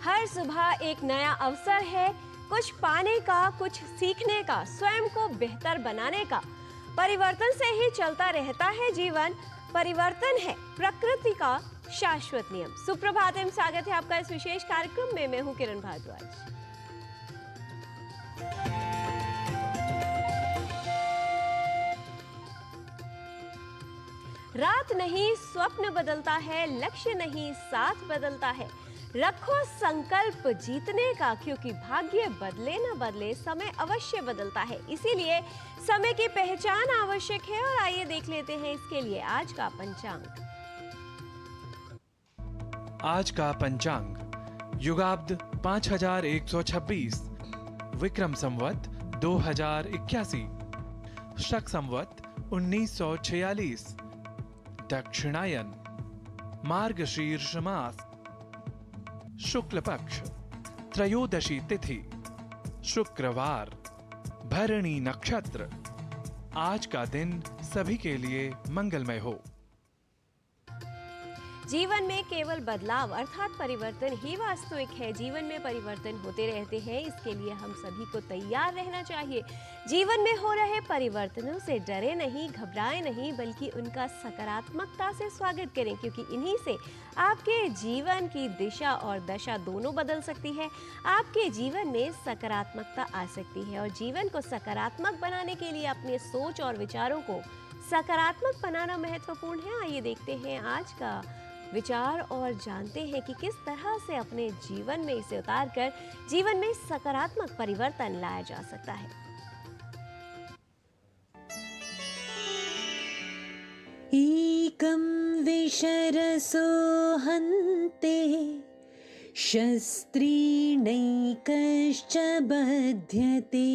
हर सुबह एक नया अवसर है, कुछ पाने का, कुछ सीखने का, स्वयं को बेहतर बनाने का। परिवर्तन से ही चलता रहता है जीवन। परिवर्तन है प्रकृति का शाश्वत नियम। सुप्रभात एवं स्वागत है आपका इस विशेष कार्यक्रम में। मैं हूं किरण भारद्वाज। रात नहीं स्वप्न बदलता है, लक्ष्य नहीं साथ बदलता है। रखो संकल्प जीतने का, क्योंकि भाग्य बदले न बदले समय अवश्य बदलता है। इसीलिए समय की पहचान आवश्यक है। और आइए देख लेते हैं इसके लिए आज का पंचांग। आज का पंचांग युगाब्द 5126, विक्रम संवत 2081, शक संवत 1946, दक्षिणायन, मार्गशीर्ष मास, शुक्ल पक्ष, त्रयोदशी तिथि, शुक्रवार, भरणी नक्षत्र। आज का दिन सभी के लिए मंगलमय हो। जीवन में केवल बदलाव अर्थात परिवर्तन ही वास्तविक है। जीवन में परिवर्तन होते रहते हैं, इसके लिए हम सभी को तैयार रहना चाहिए। जीवन में हो रहे परिवर्तनों से डरे नहीं, घबराए नहीं, बल्कि उनका सकारात्मकता से स्वागत करें, क्योंकि इन्हीं से आपके जीवन की दिशा और दशा दोनों बदल सकती है। आपके जीवन में सकारात्मकता आ सकती है और जीवन को सकारात्मक बनाने के लिए अपने सोच और विचारों को सकारात्मक बनाना महत्वपूर्ण है। आइए देखते हैं आज का विचार और जानते हैं कि किस तरह से अपने जीवन में इसे उतारकर जीवन में सकारात्मक परिवर्तन लाया जा सकता है। एकं विशरसो हन्ते शस्त्रेणैकश्च बध्यते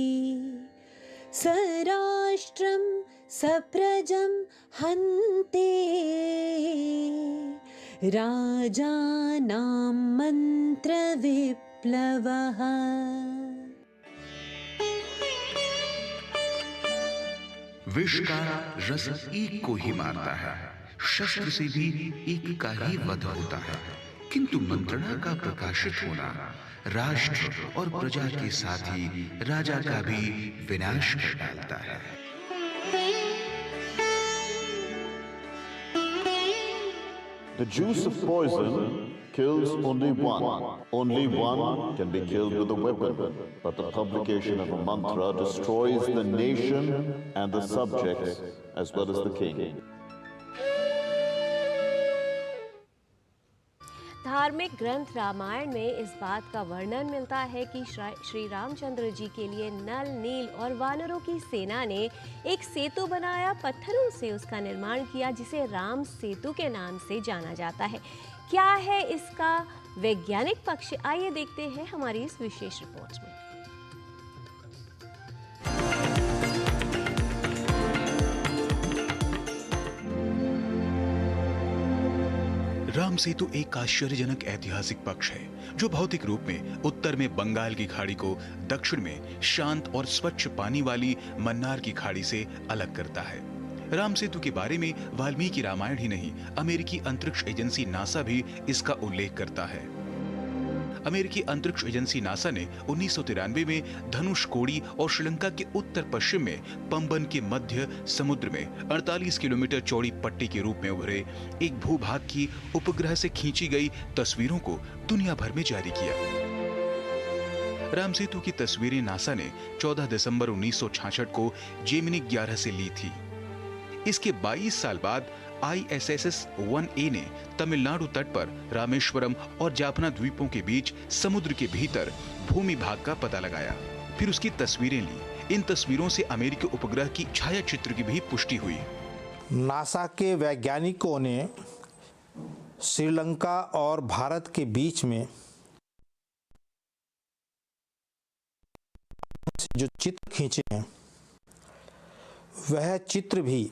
सराष्ट्रं सप्रजं हन्ते राजानां मन्त्रविप्लवः। विष का रस एक को ही मारता है, शस्त्र से भी एक का ही वध होता है, किंतु मंत्रणा का प्रकाशित होना राष्ट्र और प्रजा के साथ ही राजा का भी विनाश कर डालता है। The juice of poison kills only one. Only one can be killed with a weapon. But the publication of a mantra destroys the nation and the subjects as well as the king. धार्मिक ग्रंथ रामायण में इस बात का वर्णन मिलता है कि श्री रामचंद्र जी के लिए नल, नील और वानरों की सेना ने एक सेतु बनाया, पत्थरों से उसका निर्माण किया, जिसे राम सेतु के नाम से जाना जाता है। क्या है इसका वैज्ञानिक पक्ष, आइए देखते हैं हमारी इस विशेष रिपोर्ट में। राम सेतु एक आश्चर्यजनक ऐतिहासिक पक्ष है जो भौतिक रूप में उत्तर में बंगाल की खाड़ी को दक्षिण में शांत और स्वच्छ पानी वाली मन्नार की खाड़ी से अलग करता है। राम सेतु के बारे में वाल्मीकि रामायण ही नहीं, अमेरिकी अंतरिक्ष एजेंसी नासा भी इसका उल्लेख करता है। अमेरिकी अंतरिक्ष एजेंसी नासा ने 1993 में धनुषकोडी और श्रीलंका के उत्तर पश्चिम में पंबन के मध्य समुद्र में 48 किलोमीटर चौड़ी पट्टी के रूप में उभरे एक भूभाग की उपग्रह से खींची गई तस्वीरों को दुनिया भर में जारी किया। राम सेतु की तस्वीरें नासा ने 14 दिसंबर 1966 को जेमिनी 11 से ली थी। इसके 22 साल बाद ISS-1A ने तमिलनाडु तट पर रामेश्वरम और जाफना द्वीपों के बीच समुद्र के भीतर भूमि भाग का पता लगाया, फिर उसकी तस्वीरें ली। इन तस्वीरों से अमेरिकी उपग्रह की छायाचित्र की भी पुष्टि हुई। नासा के वैज्ञानिकों ने श्रीलंका और भारत के बीच में जो चित्र खींचे हैं, वह चित्र भी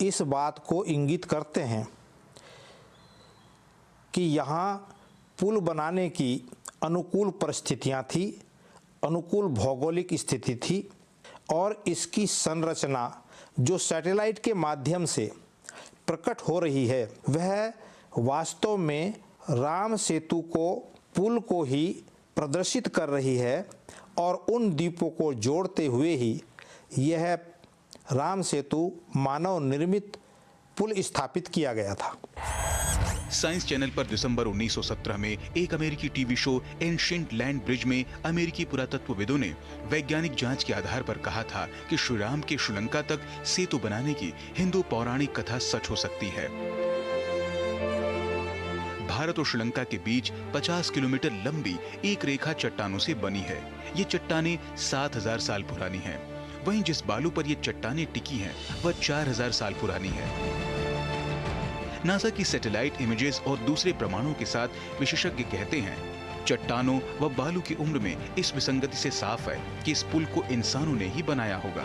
इस बात को इंगित करते हैं कि यहाँ पुल बनाने की अनुकूल परिस्थितियाँ थी, अनुकूल भौगोलिक स्थिति थी और इसकी संरचना जो सैटेलाइट के माध्यम से प्रकट हो रही है, वह वास्तव में राम सेतु को पुल को ही प्रदर्शित कर रही है और उन द्वीपों को जोड़ते हुए ही यह राम सेतु मानव निर्मित पुल स्थापित किया गया था। साइंस चैनल पर दिसंबर 1917 में एक अमेरिकी TV show ancient land bridge में अमेरिकी पुरातत्वविदों ने वैज्ञानिक जांच के आधार पर कहा था कि श्री राम के श्रीलंका तक सेतु बनाने की हिंदू पौराणिक कथा सच हो सकती है। भारत और श्रीलंका के बीच 50 किलोमीटर लंबी एक रेखा चट्टानों से बनी है। ये चट्टानें 7000 साल पुरानी हैं। वहीं जिस बालू पर ये चट्टानें टिकी हैं, वह 4000 साल पुरानी है। नासा की सैटेलाइट इमेजेस और दूसरे प्रमाणों के साथ विशेषज्ञ कहते हैं, चट्टानों व बालू की उम्र में इस विसंगति से साफ है कि इस पुल को इंसानों ने ही बनाया होगा।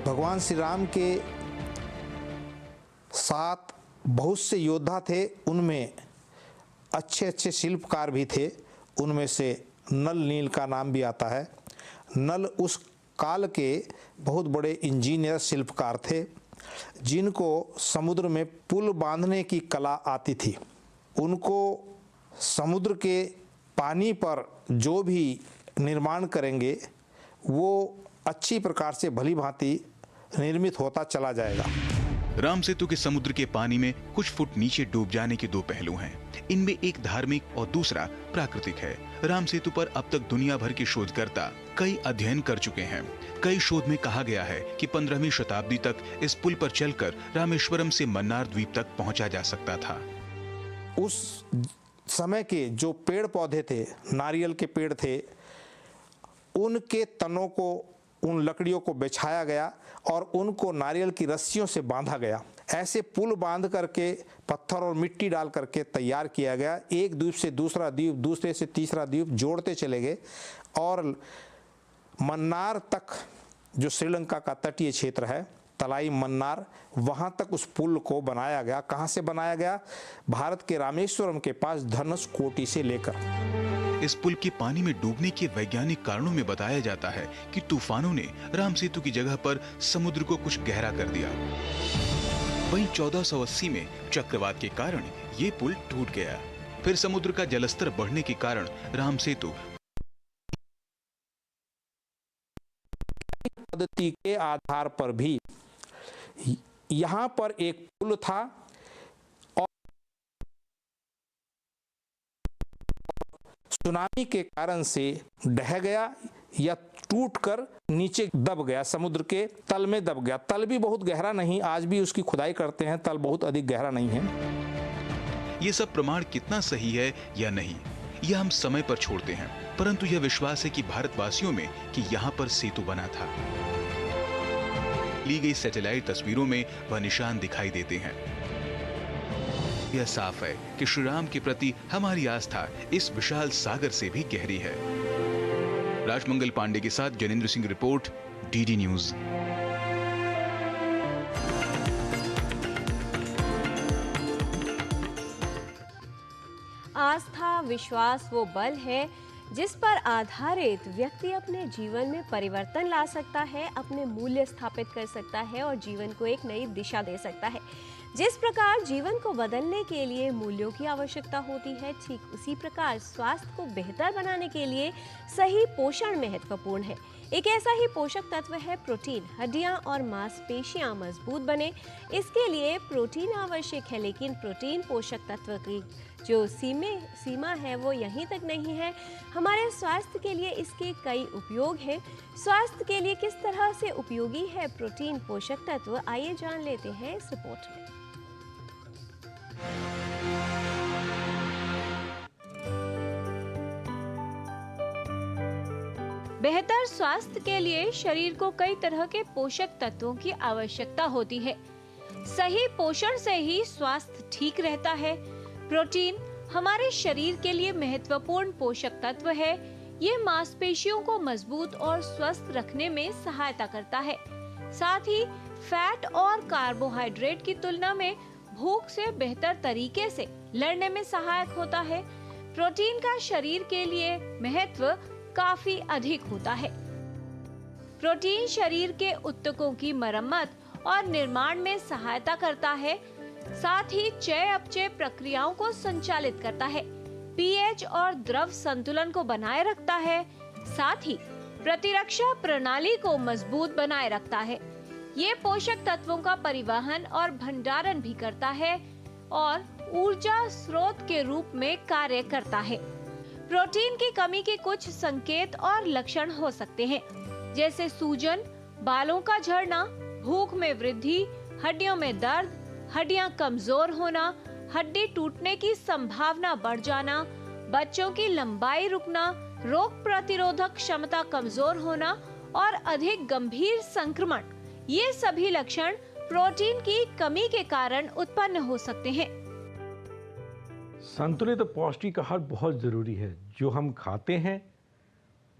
भगवान श्री राम के साथ बहुत से योद्धा थे, उनमें अच्छे अच्छे शिल्पकार भी थे। उनमें से नल नील का नाम भी आता है। नल उस काल के बहुत बड़े इंजीनियर शिल्पकार थे, जिनको समुद्र में पुल बांधने की कला आती थी। उनको समुद्र के पानी पर जो भी निर्माण करेंगे वो अच्छी प्रकार से भली भांति निर्मित होता चला जाएगा। राम सेतु के समुद्र के पानी में कुछ फुट नीचे डूब जाने के दो पहलू हैं। इनमें एक धार्मिक और दूसरा प्राकृतिक है। राम सेतु पर अब तक दुनिया भर के शोधकर्ता कई अध्ययन कर चुके हैं। कई शोध में कहा गया है कि 15वीं शताब्दी तक इस पुल पर चलकर रामेश्वरम से मन्नार द्वीप तक पहुंचा जा सकता था। उस समय के जो पेड़ पौधे थे, नारियल के पेड़ थे, उनके तनों को, उन लकड़ियों को बिछाया गया और उनको नारियल की रस्सियों से बांधा गया। ऐसे पुल बांध करके पत्थर और मिट्टी डाल करके तैयार किया गया। एक द्वीप से दूसरा द्वीप, दूसरे से तीसरा द्वीप जोड़ते चले गए और मन्नार तक, जो श्रीलंका का तटीय क्षेत्र है, तलाई मन्नार, वहां तक उस पुल को बनाया गया। कहां से बनाया गया? भारत के रामेश्वरम के पास धनुषकोटी से लेकर। इस पुल के पानी में डूबने के वैज्ञानिक कारणों में बताया जाता है कि तूफानों ने राम सेतु की जगह पर समुद्र को कुछ गहरा कर दिया। वहीं 1480 में चक्रवात के कारण ये पुल टूट गया। फिर समुद्र का जलस्तर बढ़ने के कारण राम सेतु पद्धति के आधार पर भी यहाँ पर एक पुल था और सुनामी के कारण से ढह गया या टूटकर नीचे दब गया, समुद्र के तल में दब गया। तल भी बहुत गहरा नहीं, आज भी उसकी खुदाई करते हैं, तल बहुत अधिक गहरा नहीं है। ये सब प्रमाण कितना सही है या नहीं, यह हम समय पर छोड़ते हैं, परंतु यह विश्वास है कि भारतवासियों में कि यहाँ पर सेतु बना था। ली गई सैटेलाइट तस्वीरों में वह निशान दिखाई देते हैं। यह साफ है कि श्री राम के प्रति हमारी आस्था इस विशाल सागर से भी गहरी है। राजमंगल पांडे के साथ Janendra Singh, report, DD news. आस्था, विश्वास वो बल है जिस पर आधारित व्यक्ति अपने जीवन में परिवर्तन ला सकता है, अपने मूल्य स्थापित कर सकता है और जीवन को एक नई दिशा दे सकता है। जिस प्रकार जीवन को बदलने के लिए मूल्यों की आवश्यकता होती है, ठीक उसी प्रकार स्वास्थ्य को बेहतर बनाने के लिए सही पोषण महत्वपूर्ण है। एक ऐसा ही पोषक तत्व है प्रोटीन। हड्डियां और मांसपेशियां मजबूत बने, इसके लिए प्रोटीन आवश्यक है, लेकिन प्रोटीन पोषक तत्व की जो सीमा है वो यहीं तक नहीं है। हमारे स्वास्थ्य के लिए इसके कई उपयोग हैं। स्वास्थ्य के लिए किस तरह से उपयोगी है प्रोटीन पोषक तत्व, आइए जान लेते हैं इस रिपोर्ट में। बेहतर स्वास्थ्य के लिए शरीर को कई तरह के पोषक तत्वों की आवश्यकता होती है। सही पोषण से ही स्वास्थ्य ठीक रहता है। प्रोटीन हमारे शरीर के लिए महत्वपूर्ण पोषक तत्व है। ये मांसपेशियों को मजबूत और स्वस्थ रखने में सहायता करता है। साथ ही फैट और कार्बोहाइड्रेट की तुलना में भूख से बेहतर तरीके से लड़ने में सहायक होता है। प्रोटीन का शरीर के लिए महत्व काफी अधिक होता है। प्रोटीन शरीर के ऊतकों की मरम्मत और निर्माण में सहायता करता है। साथ ही चयापचय प्रक्रियाओं को संचालित करता है। पीएच और द्रव संतुलन को बनाए रखता है, साथ ही प्रतिरक्षा प्रणाली को मजबूत बनाए रखता है। ये पोषक तत्वों का परिवहन और भंडारण भी करता है और ऊर्जा स्रोत के रूप में कार्य करता है। प्रोटीन की कमी के कुछ संकेत और लक्षण हो सकते हैं, जैसे सूजन, बालों का झड़ना, भूख में वृद्धि, हड्डियों में दर्द, हड्डियां कमजोर होना, हड्डी टूटने की संभावना बढ़ जाना, बच्चों की लंबाई रुकना, रोग प्रतिरोधक क्षमता कमजोर होना और अधिक गंभीर संक्रमण। ये सभी लक्षण प्रोटीन की कमी के कारण उत्पन्न हो सकते हैं। संतुलित पौष्टिक आहार बहुत ज़रूरी है। जो हम खाते हैं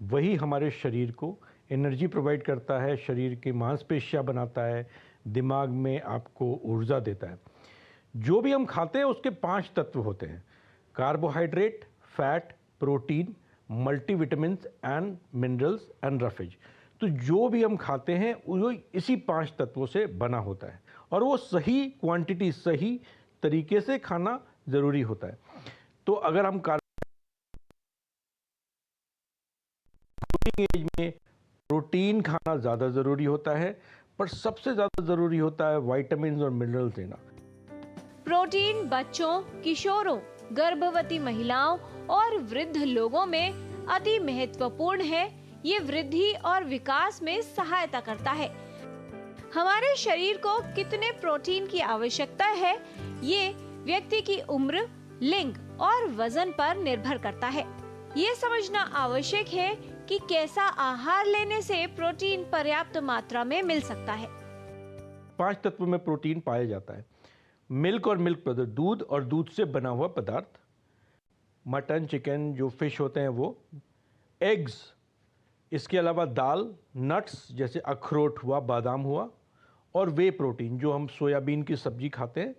वही हमारे शरीर को एनर्जी प्रोवाइड करता है, शरीर की मांसपेशियां बनाता है, दिमाग में आपको ऊर्जा देता है। जो भी हम खाते हैं उसके 5 तत्व होते हैं: carbohydrate, fat, protein, multivitamins and minerals and roughage. तो जो भी हम खाते हैं वो इसी 5 तत्वों से बना होता है और वो सही क्वांटिटी, सही तरीके से खाना ज़रूरी होता है। तो अगर हम एज में प्रोटीन खाना ज़्यादा ज़रूरी होता है, पर सबसे ज़्यादा ज़रूरी होता है विटामिन और मिनरल्स लेना। प्रोटीन बच्चों, किशोरों, गर्भवती महिलाओं और वृद्ध लोगों में अति महत्वपूर्ण है। ये वृद्धि और विकास में सहायता करता है। हमारे शरीर को कितने प्रोटीन की आवश्यकता है, ये व्यक्ति की उम्र, लिंग और वजन पर निर्भर करता है। ये समझना आवश्यक है कि कैसा आहार लेने से प्रोटीन पर्याप्त मात्रा में मिल सकता है। 5 तत्व में प्रोटीन पाया जाता है: मिल्क और मिल्क प्रोडक्ट, दूध और दूध से बना हुआ पदार्थ, मटन, चिकन, जो फिश होते हैं वो, एग्स, इसके अलावा दाल, नट्स जैसे अखरोट हुआ, बादाम हुआ, और वे प्रोटीन जो हम सोयाबीन की सब्जी खाते हैं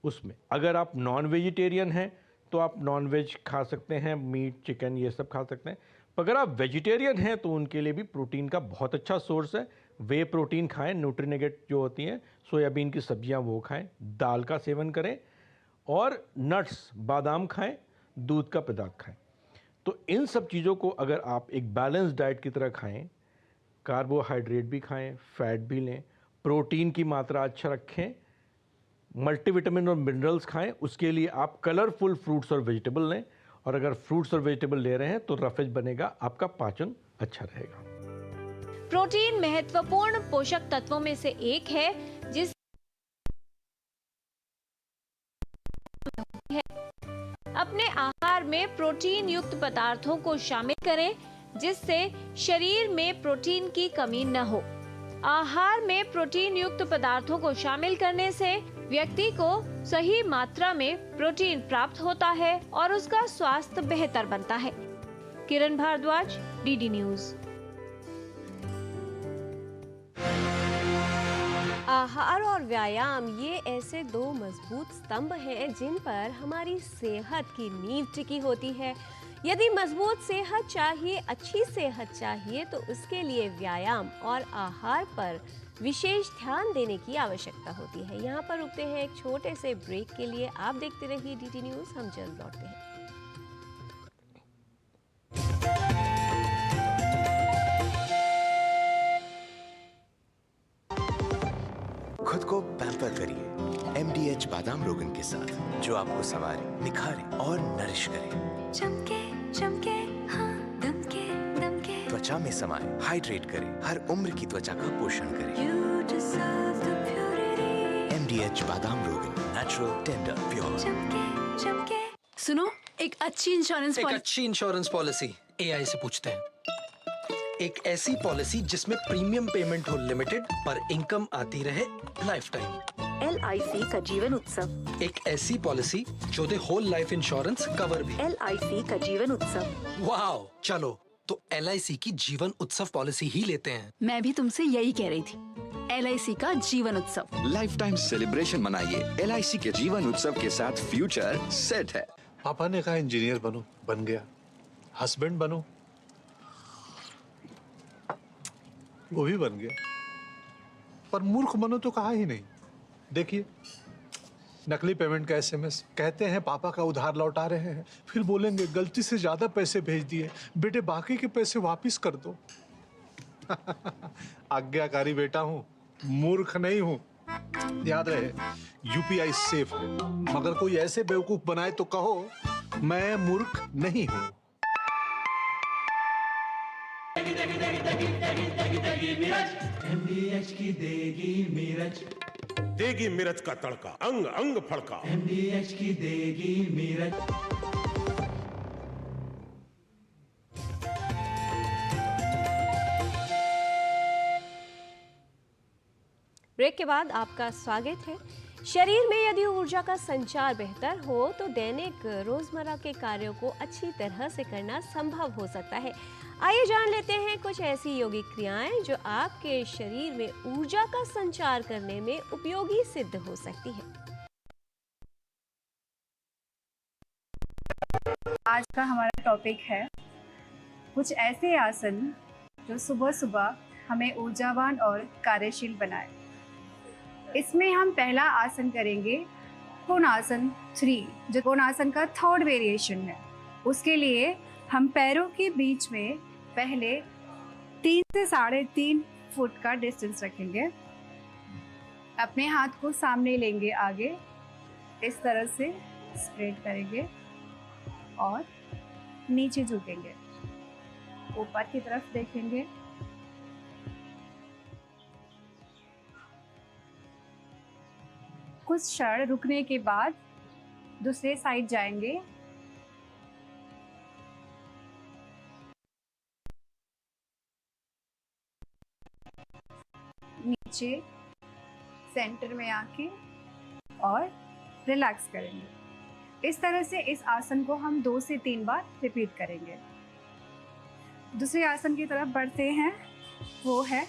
उसमें। अगर आप नॉन वेजिटेरियन हैं तो आप नॉन वेज खा सकते हैं, मीट, चिकन ये सब खा सकते हैं। पर अगर आप वेजिटेरियन हैं तो उनके लिए भी प्रोटीन का बहुत अच्छा सोर्स है। वे प्रोटीन खाएं, न्यूट्रीनेगेट जो होती हैं, सोयाबीन की सब्जियां वो खाएं, दाल का सेवन करें और नट्स, बादाम खाएं, दूध का पदार्थ खाएं। तो इन सब चीज़ों को अगर आप एक बैलेंस डाइट की तरह खाएं, कार्बोहाइड्रेट भी खाएं, फैट भी लें, प्रोटीन की मात्रा अच्छा रखें, मल्टीविटामिन और मिनरल्स खाएं, उसके लिए आप कलरफुल फ्रूट्स और वेजिटेबल लें। और अगर फ्रूट्स और वेजिटेबल ले रहे हैं तो रफेज बनेगा, आपका पाचन अच्छा रहेगा। प्रोटीन महत्वपूर्ण पोषक तत्वों में से एक है जिस अपने आहार में प्रोटीन युक्त पदार्थों को शामिल करें जिससे शरीर में प्रोटीन की कमी न हो। आहार में प्रोटीन युक्त पदार्थों को शामिल करने से व्यक्ति को सही मात्रा में प्रोटीन प्राप्त होता है और उसका स्वास्थ्य बेहतर बनता है। किरण भारद्वाज, डीडी न्यूज। आहार और व्यायाम ये ऐसे 2 मजबूत स्तंभ हैं जिन पर हमारी सेहत की नींव टिकी होती है। यदि मजबूत सेहत चाहिए, अच्छी सेहत चाहिए, तो उसके लिए व्यायाम और आहार पर विशेष ध्यान देने की आवश्यकता होती है। यहाँ पर रुकते हैं एक छोटे से ब्रेक के लिए। आप देखते रहिए डीडी न्यूज़, हम जल्द लौटते हैं। खुद को पैम्पर करिए MDH बादाम रोगन के साथ, जो आपको संवारे, निखारे और नरिश करे। चमके चमके हाँ, दमके दमके, त्वचा में समाये, हाइड्रेट करे, हर उम्र की त्वचा का पोषण करे। You deserve the purity. MDH बादाम रोगन, नेचुरल, टेंडर, प्योर। चमके चमके। सुनो, एक अच्छी इंश्योरेंस पॉलिसी AI से पूछते हैं। एक ऐसी पॉलिसी जिसमें प्रीमियम पेमेंट हो लिमिटेड पर इनकम आती रहे लाइफ टाइम। LIC का जीवन उत्सव। एक ऐसी पॉलिसी जो दे होल लाइफ इंश्योरेंस कवर भी। LIC का जीवन उत्सव। वाओ, चलो तो LIC की जीवन उत्सव पॉलिसी ही लेते हैं। मैं भी तुमसे यही कह रही थी, LIC का जीवन उत्सव। लाइफ टाइम सेलिब्रेशन मनाइए LIC के जीवन उत्सव के साथ, फ्यूचर सेट है। पापा ने कहा इंजीनियर बनो, बन गया। हस्बैंड बनो, वो भी बन गया। पर मूर्ख बनो तो कहा ही नहीं। देखिए नकली पेमेंट का एसएमएस, कहते हैं पापा का उधार लौटा रहे हैं, फिर बोलेंगे गलती से ज्यादा पैसे भेज दिए, बेटे बाकी के पैसे वापस कर दो। आज्ञाकारी बेटा हूँ, मूर्ख नहीं हूँ। याद रहे, यूपीआई सेफ है, मगर कोई ऐसे बेवकूफ बनाए तो कहो मैं मूर्ख नहीं हूँ। MDH की देगी मिर्च, देगी मिर्च का तड़का, अंग अंग फड़का। MDH की देगी मिर्च। ब्रेक के बाद आपका स्वागत है। शरीर में यदि ऊर्जा का संचार बेहतर हो तो दैनिक रोजमर्रा के कार्यों को अच्छी तरह से करना संभव हो सकता है। आइए जान लेते हैं कुछ ऐसी योगिक क्रियाएं जो आपके शरीर में ऊर्जा का संचार करने में उपयोगी सिद्ध हो सकती है। आज का हमारा टॉपिक है कुछ ऐसे आसन जो सुबह सुबह हमें ऊर्जावान और कार्यशील बनाए। इसमें हम पहला आसन करेंगे कोणासन 3, जो कोणासन का थर्ड वेरिएशन है। उसके लिए हम पैरों के बीच में पहले 3 से 3.5 फुट का डिस्टेंस रखेंगे। अपने हाथ को सामने लेंगे, आगे इस तरह से स्प्रेड करेंगे और नीचे झुकेंगे, ऊपर की तरफ देखेंगे। कुछ क्षण रुकने के बाद दूसरे साइड जाएंगे। नीचे सेंटर में आके और रिलैक्स करेंगे। इस तरह से इस आसन को हम 2 से 3 बार रिपीट करेंगे। दूसरे आसन की तरफ बढ़ते हैं, वो है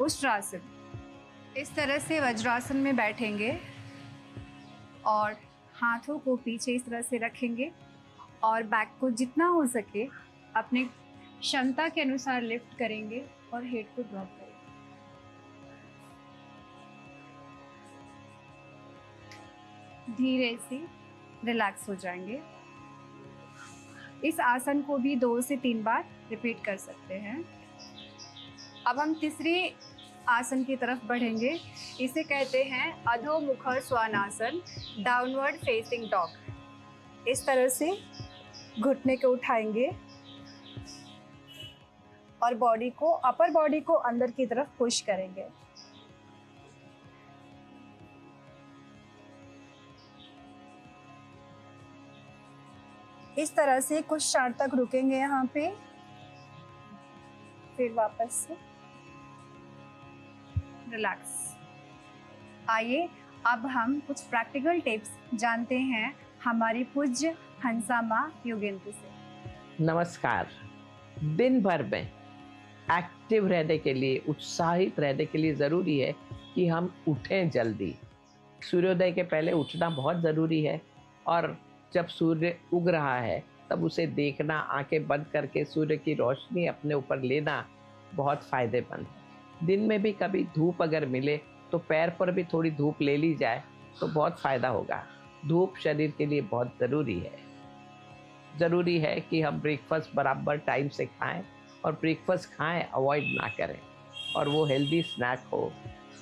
उष्ट्रासन। इस तरह से वज्रासन में बैठेंगे और हाथों को पीछे इस तरह से रखेंगे और बैक को जितना हो सके अपने क्षमता के अनुसार लिफ्ट करेंगे और हेड को ड्रॉप करेंगे। धीरे से रिलैक्स हो जाएंगे। इस आसन को भी 2 से 3 बार रिपीट कर सकते हैं। अब हम तीसरी आसन की तरफ बढ़ेंगे। इसे कहते हैं अधोमुख स्वानासन, डाउनवर्ड फेसिंग डॉग। इस तरह से घुटने को उठाएंगे और बॉडी को, अपर बॉडी को अंदर की तरफ पुश करेंगे। इस तरह से कुछ क्षण तक रुकेंगे यहाँ पे, फिर वापस से रिलैक्स। आइए अब हम कुछ प्रैक्टिकल टिप्स जानते हैं हमारी पूज्य हंसा माँ योगेंद्र से। नमस्कार। दिन भर में एक्टिव रहने के लिए, उत्साहित रहने के लिए ज़रूरी है कि हम उठें जल्दी। सूर्योदय के पहले उठना बहुत ज़रूरी है और जब सूर्य उग रहा है तब उसे देखना, आंखें बंद करके सूर्य की रोशनी अपने ऊपर लेना बहुत फ़ायदेमंद है। दिन में भी कभी धूप अगर मिले तो पैर पर भी थोड़ी धूप ले ली जाए तो बहुत फ़ायदा होगा। धूप शरीर के लिए बहुत ज़रूरी है। ज़रूरी है कि हम ब्रेकफास्ट बराबर टाइम से खाएं और ब्रेकफास्ट खाएं अवॉइड ना करें, और वो हेल्दी स्नैक हो,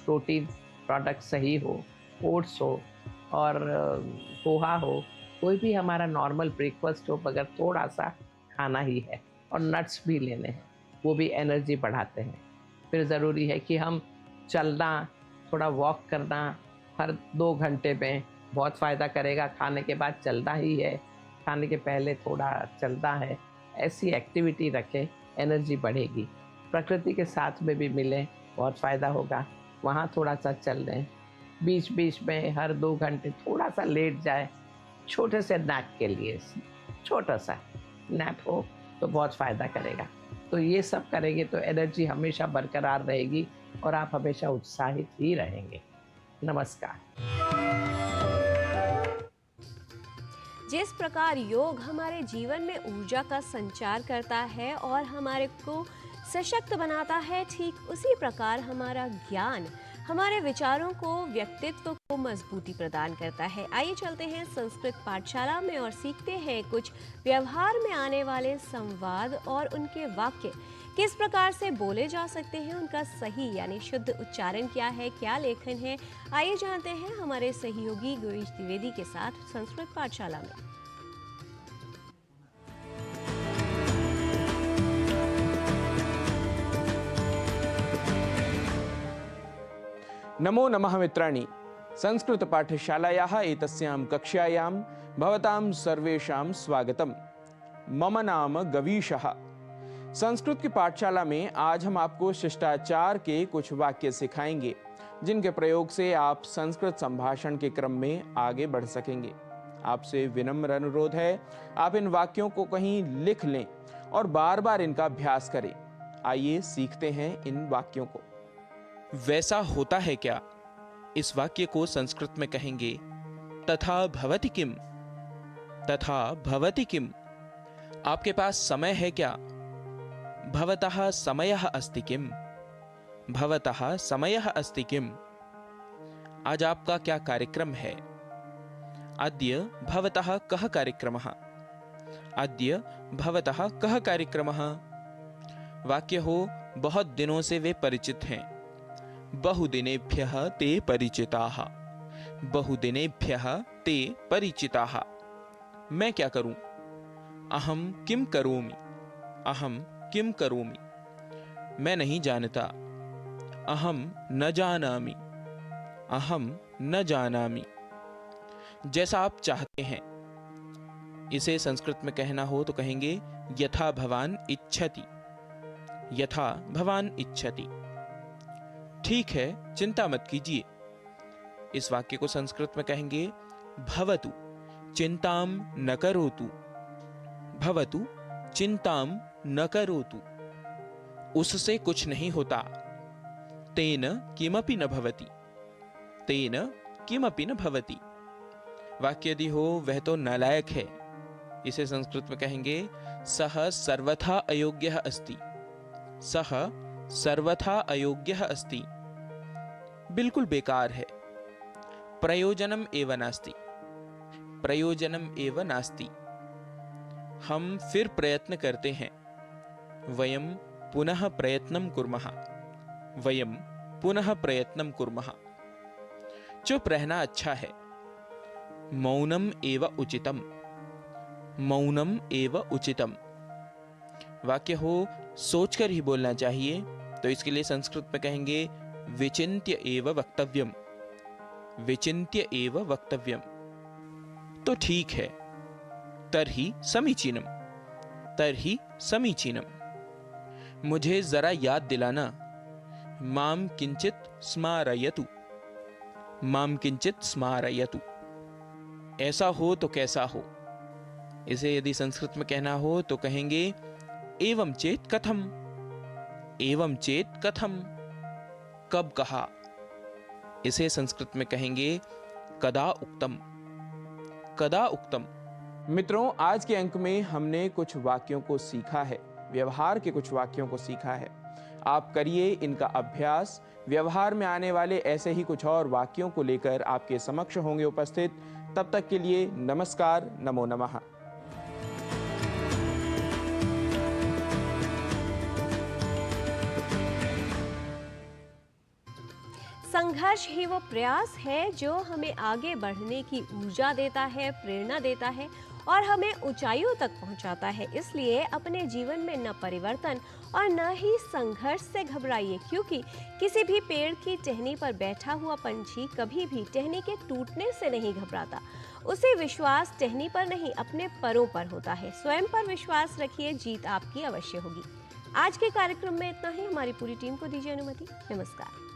प्रोटीन प्रोडक्ट सही हो, ओट्स हो और पोहा हो, कोई भी हमारा नॉर्मल ब्रेकफास्ट हो, मगर थोड़ा सा खाना ही है। और नट्स भी लेने हैं, वो भी एनर्जी बढ़ाते हैं। फिर ज़रूरी है कि हम चलना, थोड़ा वॉक करना हर 2 घंटे में बहुत फ़ायदा करेगा। खाने के बाद चलना ही है, खाने के पहले थोड़ा चलना है। ऐसी एक्टिविटी रखें, एनर्जी बढ़ेगी। प्रकृति के साथ में भी मिलें, बहुत फ़ायदा होगा। वहाँ थोड़ा सा चल लें, बीच बीच में हर 2 घंटे थोड़ा सा लेट जाए। छोटे से नैप के लिए छोटा सा नैप हो तो बहुत फ़ायदा करेगा। तो ये सब करेंगे तो एनर्जी हमेशा बरकरार रहेगी और आप हमेशा उत्साहित ही रहेंगे। नमस्कार। जिस प्रकार योग हमारे जीवन में ऊर्जा का संचार करता है और हमारे को सशक्त बनाता है, ठीक उसी प्रकार हमारा ज्ञान हमारे विचारों को, व्यक्तित्व को मजबूती प्रदान करता है। आइए चलते हैं संस्कृत पाठशाला में और सीखते हैं कुछ व्यवहार में आने वाले संवाद और उनके वाक्य किस प्रकार से बोले जा सकते हैं, उनका सही यानी शुद्ध उच्चारण क्या है, क्या लेखन है। आइए जानते हैं हमारे सहयोगी गिरीश द्विवेदी के साथ संस्कृत पाठशाला में। नमो नमः मित्राणि। संस्कृत पाठशालायाः एतस्यां कक्षायां भवतां सर्वेषां स्वागतम्। मम नाम गवीशः। संस्कृत की पाठशाला में आज हम आपको शिष्टाचार के कुछ वाक्य सिखाएंगे, जिनके प्रयोग से आप संस्कृत संभाषण के क्रम में आगे बढ़ सकेंगे। आपसे विनम्र अनुरोध है, आप इन वाक्यों को कहीं लिख लें और बार बार इनका अभ्यास करें। आइए सीखते हैं इन वाक्यों को। वैसा होता है क्या? इस वाक्य को संस्कृत में कहेंगे तथा भवति किम। तथा भवति किम। आपके पास समय है क्या? भवतः समयः अस्ति किम। भवतः समयः अस्ति किम। आज आपका क्या कार्यक्रम है? अद्य भवतः कः कार्यक्रमः। अद्य भवतः कः कार्यक्रमः। वाक्य हो बहुत दिनों से वे परिचित हैं। बहुदिनेभ्यः ते परिचिताः। बहुदिनेभ्यः ते परिचिताः। मैं क्या करूं? अहम किम करोमि। अहम किम करोमि। मैं नहीं जानता। अहम न जानामि। अहम न जानामि। जैसा आप चाहते हैं। इसे संस्कृत में कहना हो तो कहेंगे यथा भवान इच्छति। यथा भवान इच्छति। ठीक है, चिंता मत कीजिए। इस वाक्य को संस्कृत में कहेंगे भवतु चिंताम न करोतु। भवतु चिंताम न करोतु। उससे कुछ नहीं होता। तेन किमपि न भवति। तेन किमपि न भवति। वाक्य यदि हो वह तो नालायक है। इसे संस्कृत में कहेंगे सह सर्वथा अयोग्यः अस्ति। सह सर्वथा अयोग्यः अस्ति। बिल्कुल बेकार है। प्रयोजनम एव नास्ति। प्रयोजनम एव नास्ति। हम फिर प्रयत्न करते हैं। वयम पुनः प्रयत्नं कुर्मः। वयम पुनः प्रयत्नं कुर्मः। चुप रहना अच्छा है। मौनम एव उचितम। मौनम एव उचितम। वाक्य हो सोचकर ही बोलना चाहिए, तो इसके लिए संस्कृत में कहेंगे विचिन्त्य एव वक्तव्यम। विचिन्त्य एव वक्तव्यम। तो ठीक है। तर्हि समीचीनम। तर्हि समीचीनम। मुझे जरा याद दिलाना। माम किंचित स्मारयतु। माम किंचित स्मारयतु। ऐसा हो तो कैसा हो। इसे यदि संस्कृत में कहना हो तो कहेंगे एवं चेत कथम। एवं चेत कथम। कब कहा। इसे संस्कृत में कहेंगे कदा उक्तम। कदा उक्तम। मित्रों, आज के अंक में हमने कुछ वाक्यों को सीखा है। व्यवहार के कुछ वाक्यों को सीखा है। आप करिए इनका अभ्यास। व्यवहार में आने वाले ऐसे ही कुछ और वाक्यों को लेकर आपके समक्ष होंगे उपस्थित। तब तक के लिए नमस्कार। नमो नमः। संघर्ष ही वो प्रयास है जो हमें आगे बढ़ने की ऊर्जा देता है, प्रेरणा देता है और हमें ऊंचाइयों तक पहुंचाता है। इसलिए अपने जीवन में न परिवर्तन और न ही संघर्ष से घबराइए, क्योंकि किसी भी पेड़ की टहनी पर बैठा हुआ पंछी कभी भी टहनी के टूटने से नहीं घबराता। उसे विश्वास टहनी पर नहीं, अपने परों पर होता है। स्वयं पर विश्वास रखिए, जीत आपकी अवश्य होगी। आज के कार्यक्रम में इतना ही। हमारी पूरी टीम को दीजिए अनुमति। नमस्कार।